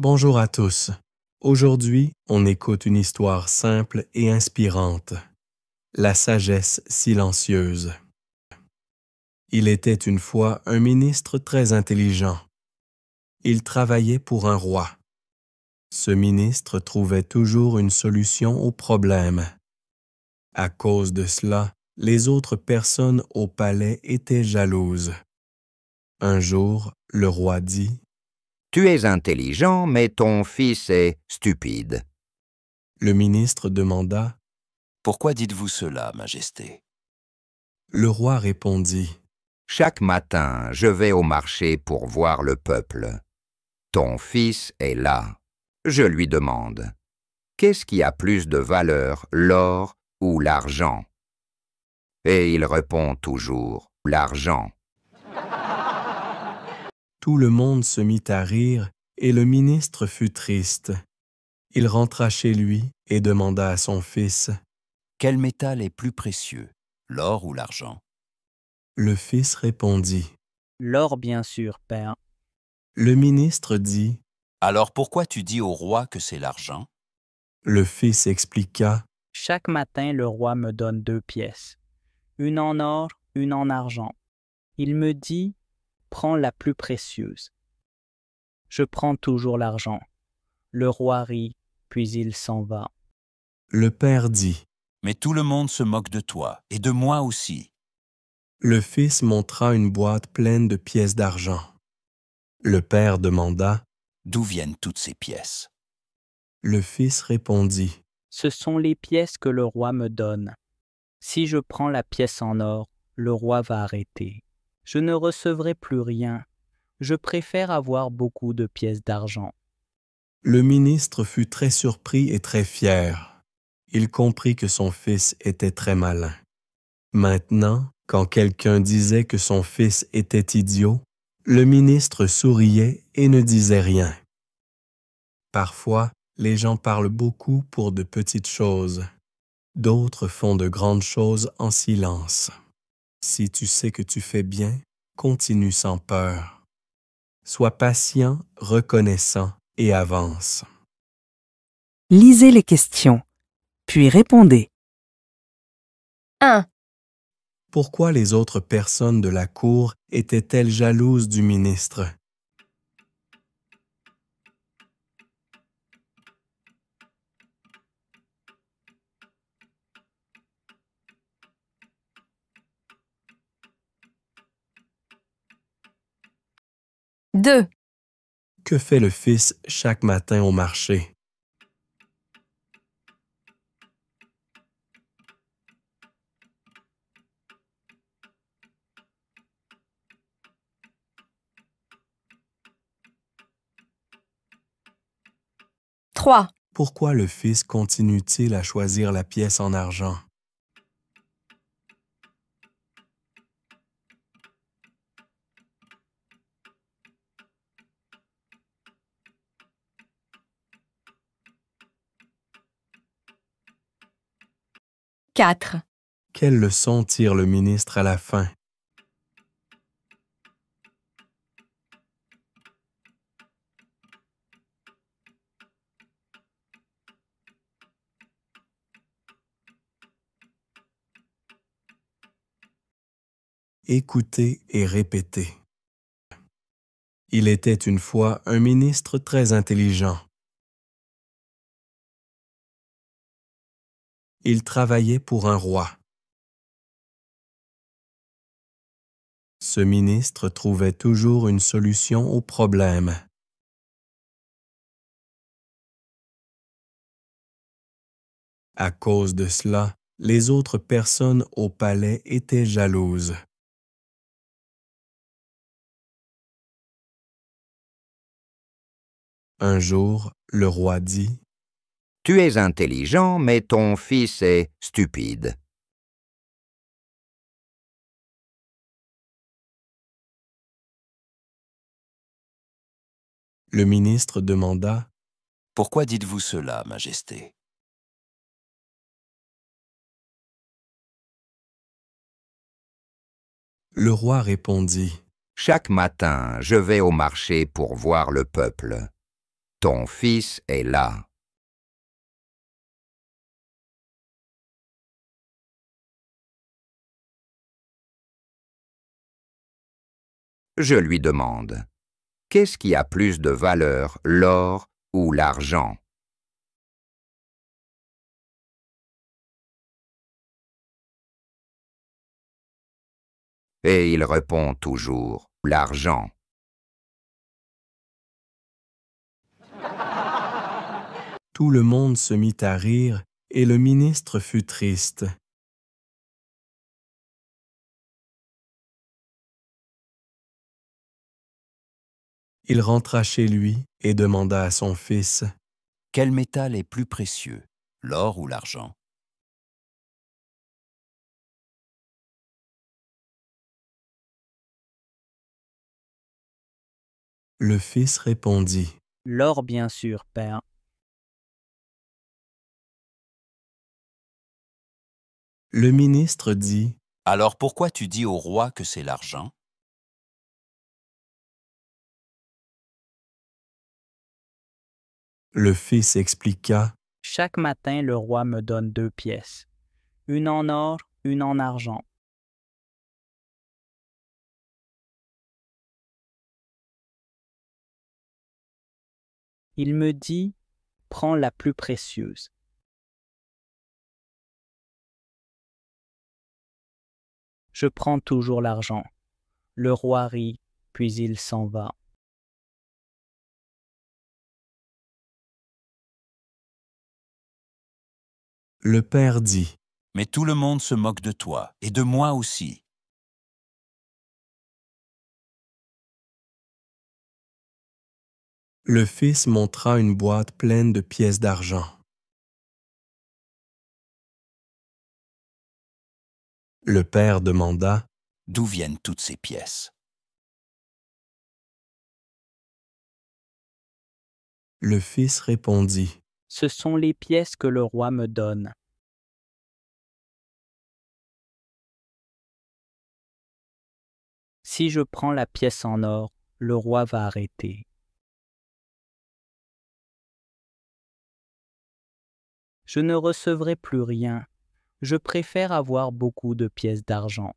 Bonjour à tous. Aujourd'hui, on écoute une histoire simple et inspirante. La sagesse silencieuse. Il était une fois un ministre très intelligent. Il travaillait pour un roi. Ce ministre trouvait toujours une solution aux problèmes. À cause de cela, les autres personnes au palais étaient jalouses. Un jour, le roi dit: « Tu es intelligent, mais ton fils est stupide. » Le ministre demanda: « Pourquoi dites-vous cela, Majesté ?» Le roi répondit: « Chaque matin, je vais au marché pour voir le peuple. Ton fils est là. Je lui demande: qu'est-ce qui a plus de valeur, l'or ou l'argent? Et il répond toujours: l'argent. Tout le monde se mit à rire et le ministre fut triste. Il rentra chez lui et demanda à son fils: Quel métal est plus précieux, l'or ou l'argent? Le fils répondit: L'or, bien sûr, père. Le ministre dit: Alors pourquoi tu dis au roi que c'est l'argent? Le fils expliqua: Chaque matin, le roi me donne 2 pièces, une en or, une en argent. Il me dit: prends la plus précieuse. Je prends toujours l'argent. Le roi rit, puis il s'en va. Le père dit: Mais tout le monde se moque de toi, et de moi aussi. Le fils montra une boîte pleine de pièces d'argent. Le père demanda: D'où viennent toutes ces pièces? Le fils répondit: Ce sont les pièces que le roi me donne. Si je prends la pièce en or, le roi va arrêter. Je ne recevrai plus rien. Je préfère avoir beaucoup de pièces d'argent. Le ministre fut très surpris et très fier. Il comprit que son fils était très malin. Maintenant, quand quelqu'un disait que son fils était idiot, le ministre souriait et ne disait rien. Parfois, les gens parlent beaucoup pour de petites choses. D'autres font de grandes choses en silence. Si tu sais que tu fais bien, continue sans peur. Sois patient, reconnaissant et avance. Lisez les questions, puis répondez. 1. Pourquoi les autres personnes de la cour étaient-elles jalouses du ministre? Deux. Que fait le fils chaque matin au marché? Trois. Pourquoi le fils continue-t-il à choisir la pièce en argent? Quatre. Quelle leçon tire le ministre à la fin? Écoutez et répétez. Il était une fois un ministre très intelligent. Il travaillait pour un roi. Ce ministre trouvait toujours une solution aux problèmes. À cause de cela, les autres personnes au palais étaient jalouses. Un jour, le roi dit: « Tu es intelligent, mais ton fils est stupide. » Le ministre demanda: Pourquoi dites-vous cela, Majesté? Le roi répondit: « Chaque matin, je vais au marché pour voir le peuple. Ton fils est là. Je lui demande, qu'est-ce qui a plus de valeur, l'or ou l'argent? Et il répond toujours, l'argent. Tout le monde se mit à rire et le ministre fut triste. Il rentra chez lui et demanda à son fils, « Quel métal est plus précieux, l'or ou l'argent ?» Le fils répondit, « L'or, bien sûr, père. » Le ministre dit, « Alors pourquoi tu dis au roi que c'est l'argent ?» Le fils expliqua, « Chaque matin, le roi me donne 2 pièces, une en or, une en argent. Il me dit, prends la plus précieuse. Je prends toujours l'argent. Le roi rit, puis il s'en va. Le père dit, « Mais tout le monde se moque de toi, et de moi aussi. » Le fils montra une boîte pleine de pièces d'argent. Le père demanda, « D'où viennent toutes ces pièces ?» Le fils répondit, « Ce sont les pièces que le roi me donne. » Si je prends la pièce en or, le roi va arrêter. Je ne recevrai plus rien. Je préfère avoir beaucoup de pièces d'argent.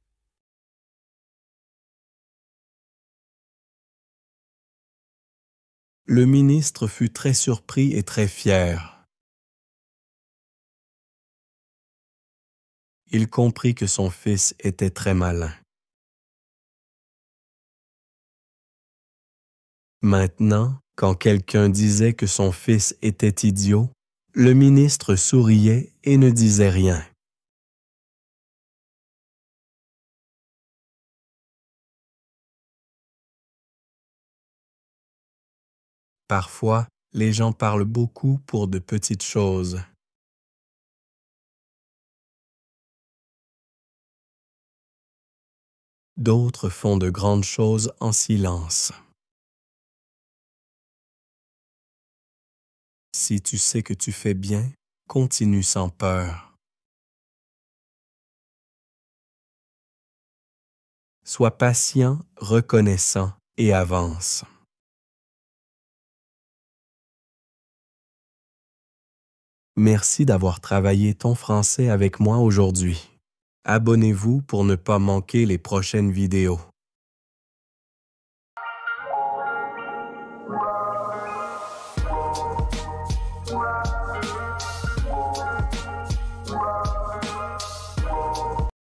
Le ministre fut très surpris et très fier. Il comprit que son fils était très malin. Maintenant, quand quelqu'un disait que son fils était idiot, le ministre souriait et ne disait rien. Parfois, les gens parlent beaucoup pour de petites choses. D'autres font de grandes choses en silence. Si tu sais que tu fais bien, continue sans peur. Sois patient, reconnaissant et avance. Merci d'avoir travaillé ton français avec moi aujourd'hui. Abonnez-vous pour ne pas manquer les prochaines vidéos.